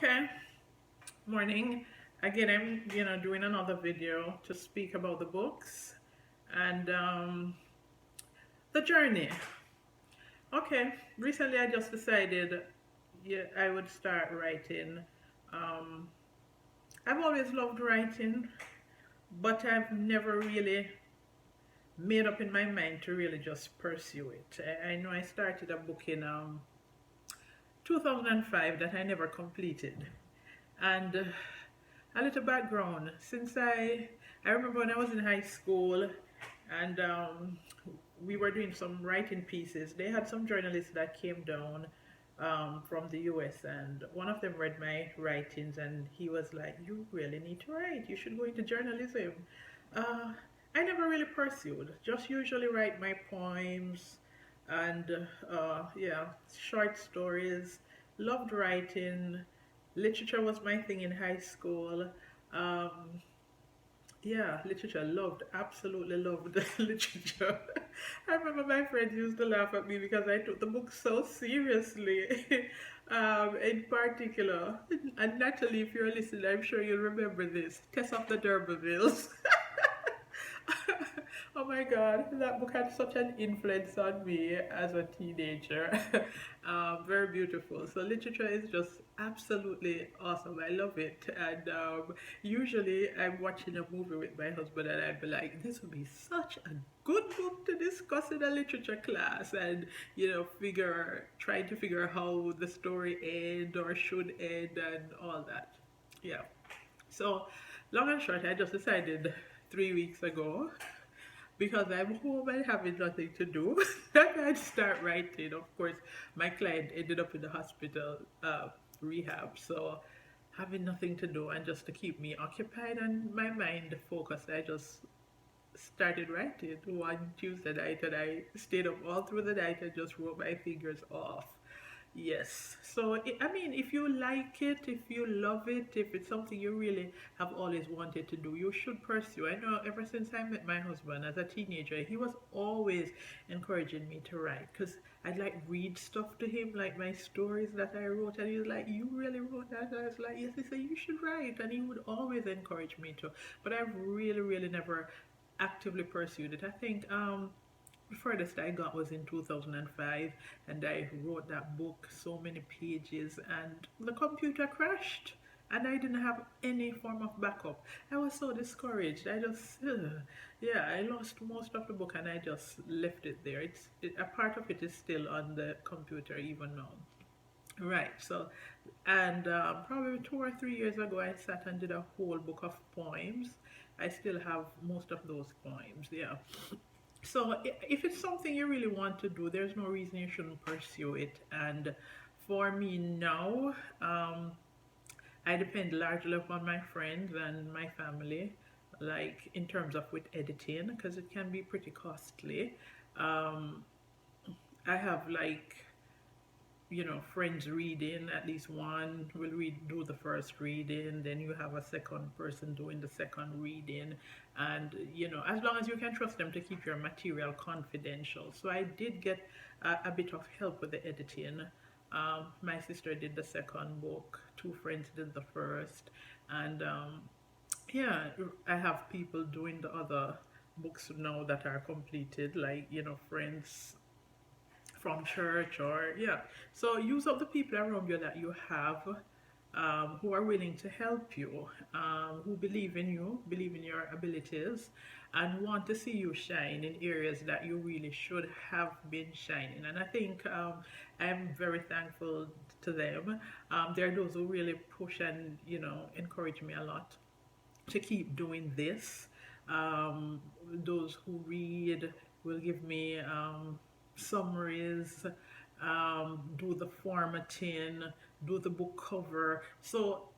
Okay, morning. Again, I'm doing another video to speak about the books and the journey. Okay, recently I just decided, yeah, I would start writing. Um, I've always loved writing, but I've never really made up in my mind to really just pursue it. I know I started a book in 2005 that I never completed, and a little background. Since I remember when I was in high school, and we were doing some writing pieces. They had some journalists that came down from the US, and one of them read my writings, and he was like, "You really need to write. You should go into journalism." Uh, I never really pursued. Just usually write my poems and yeah, short stories. Loved writing. Literature was my thing in high school. Um, yeah, literature. Loved, absolutely loved literature. I remember my friends used to laugh at me because I took the book so seriously. In particular, and Natalie, if you're listening, I'm sure you'll remember this. Tess of the D'Urbervilles. Oh my God, that book had such an influence on me as a teenager. Very beautiful. So literature is just absolutely awesome. I love it. And usually I'm watching a movie with my husband and I'd be like, this would be such a good book to discuss in a literature class and, trying to figure how the story end or should end and all that. Yeah. So, long and short, I just decided 3 weeks ago because I'm home and having nothing to do that I'd start writing. Of course, my client ended up in the hospital rehab, so having nothing to do and just to keep me occupied and my mind focused, I just started writing one Tuesday night and I stayed up all through the night and just wrote my fingers off. Yes. So, I mean, if you like it, if you love it, if it's something you really have always wanted to do, you should pursue. I know ever since I met my husband as a teenager, he was always encouraging me to write because I'd like read stuff to him, like my stories that I wrote, and he was like, "You really wrote that?" And I was like, "Yes." He said, "You should write," and he would always encourage me to. But I've really, really never actively pursued it. I think the furthest I got was in 2005, and I wrote that book, so many pages, and the computer crashed, and I didn't have any form of backup. I was so discouraged. Yeah, I lost most of the book, and I just left it there. A part of it is still on the computer even now. Right. So, and probably 2 or 3 years ago, I sat and did a whole book of poems. I still have most of those poems. Yeah. So if it's something you really want to do, there's no reason you shouldn't pursue it. And for me now, I depend largely upon my friends and my family, like in terms of with editing, because it can be pretty costly. Um, I have like friends reading, at least one will do the first reading, then you have a second person doing the second reading, and as long as you can trust them to keep your material confidential. So I did get a bit of help with the editing. My sister did the second book, two friends did the first, and yeah, I have people doing the other books now that are completed, like friends from church, or yeah. So use up the people around you that you have, who are willing to help you, who believe in you, believe in your abilities, and want to see you shine in areas that you really should have been shining. And I think I'm very thankful to them. There are those who really push and encourage me a lot to keep doing this. Those who read will give me summaries, do the formatting, do the book cover. So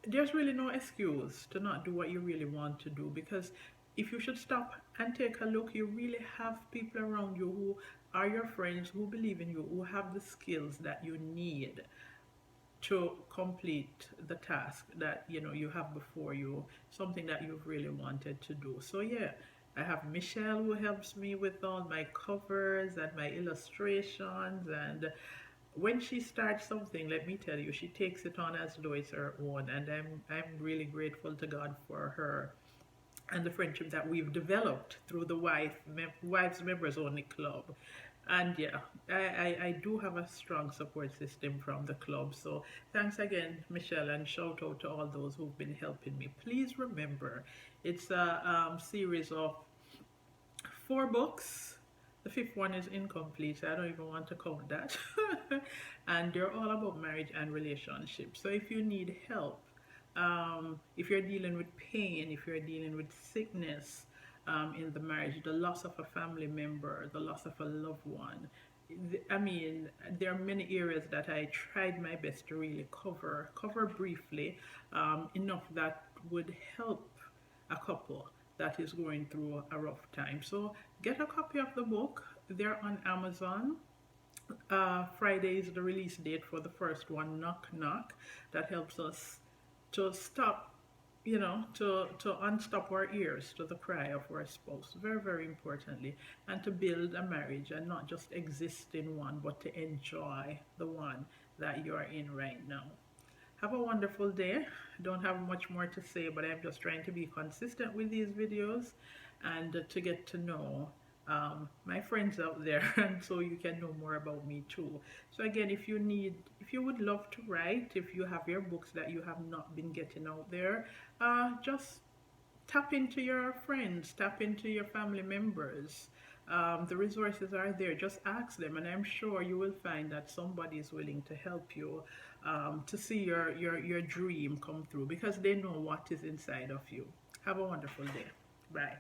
there's really no excuse to not do what you really want to do, because if you should stop and take a look, you really have people around you who are your friends, who believe in you, who have the skills that you need to complete the task that you have before you, something that you've really wanted to do. So yeah, I have Michelle who helps me with all my covers and my illustrations, and when she starts something, let me tell you, she takes it on as though it's her own, and I'm really grateful to God for her and the friendship that we've developed through the wives members only club. And yeah, I do have a strong support system from the club. So thanks again, Michelle, and shout out to all those who've been helping me. Please remember, it's a series of 4 books. The fifth one is incomplete, so I don't even want to count that. And they're all about marriage and relationships. So if you need help, if you're dealing with pain, if you're dealing with sickness in the marriage, the loss of a family member, the loss of a loved one, I mean, there are many areas that I tried my best to really cover briefly, enough that would help a couple that is going through a rough time. So get a copy of the book. They're on Amazon. Friday is the release date for the first one, Knock Knock. That helps us to stop, to unstop our ears to the cry of our spouse, very, very importantly, and to build a marriage and not just exist in one, but to enjoy the one that you are in right now. Have a wonderful day. Don't have much more to say, but I'm just trying to be consistent with these videos and to get to know my friends out there, and so you can know more about me too. So again, if you would love to write, if you have your books that you have not been getting out there, just tap into your friends, tap into your family members. The resources are there. Just ask them, and I'm sure you will find that somebody is willing to help you to see your dream come through, because they know what is inside of you. Have a wonderful day. Bye.